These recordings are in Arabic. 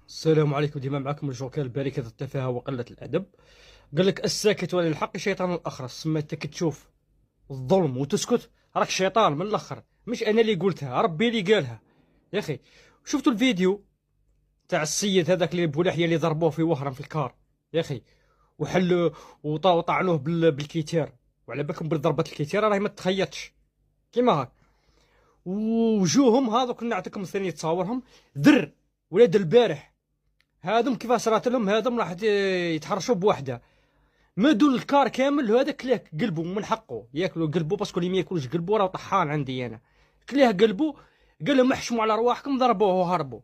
السلام عليكم. ديما معكم الجوكر الباركة التفاهة وقلة الأدب. قال لك الساكت وللحق شيطان الأخرس. سما أنت كتشوف الظلم وتسكت راك شيطان من الآخر، مش أنا اللي قلتها، ربي اللي قالها. يا أخي شفتوا الفيديو تاع السيد هذاك اللي بولحية اللي ضربوه في وهران في الكار يا أخي، وحلوا وطعنوه بالكيتير، وعلى بالكم بالضربة الكيتير راهي ما تخيطش كيما هاك. وجوهم هذوك نعطيكم ثاني تصاورهم در ولاد البارح هادم كيفاش صرات لهم، هادم راح يتحرشوا بوحده. مدوا الكار كامل هذا كلاه قلبوا من حقه ياكلوا قلبوا، باسكو اللي ما ياكلوش قلبوا راه طحان عندي انا. كلاه قلبوا قال لهم احشموا على رواحكم، ضربوه وهربوا.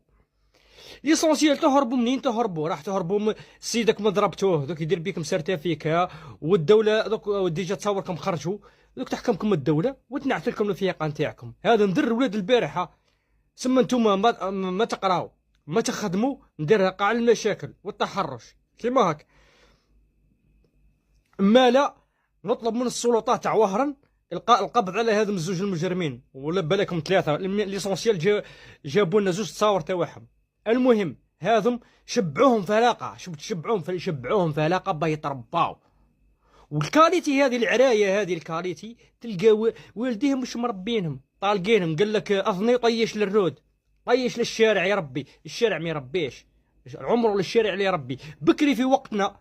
ليسونسيال تهربوا منين؟ تهربوا راح تهربوا سيدك ما ضربتوه دوك يدير بيكم سيرتيفيكا، والدوله دوك ديجا تصوركم خرجوا دوك تحكمكم الدوله وتنعت لكم الفيقه نتاعكم. هذا ندر ولاد البارحه. سما نتوما ما تقراو ما تخدموا، ندير قاع المشاكل والتحرش كيما هاك. ما لا نطلب من السلطات تاع وهران القبض على هذم الزوج المجرمين، ولا بالكم ثلاثه ليسونسيال جابوا لنا زوج تصاور تاعهم. المهم هذم شبعوهم فلاقه، شبعوهم فلاقه باه يترباو. والكاليتي هذه العرايه هذه الكاليتي تلقى والديهم مش مربينهم طالقينهم. قال لك اظني طيش للرود، طيش للشارع يا ربي، الشارع ما يربيش عمره للشارع اللي يربي. بكري في وقتنا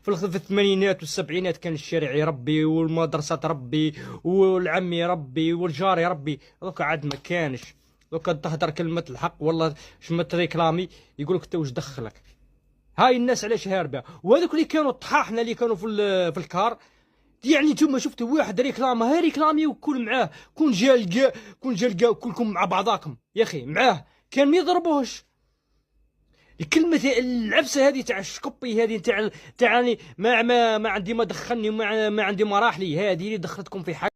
في الثمانينات والسبعينات كان الشارع يربي والمدرسه تربي والعم يربي والجار يربي. دوكا عاد ما كانش. دوكا تهدر كلمه الحق والله شمت ريكلامي يقولك انت واش دخلك. هاي الناس علاش هاربه. وهذوك اللي كانوا طحاحنا اللي كانوا في الكار، يعني نتوما شفتوا واحد ريكلاما هاي ريكلامي وكل معاه كون جا كلكم مع بعضاكم يا اخي معاه كان ما يضربوهش. الكلمه العبسه هذه تاع الشكبي هذه تاع ما عندي ما دخلني وما عندي مراحلي، هذه اللي دخلتكم في حاجه.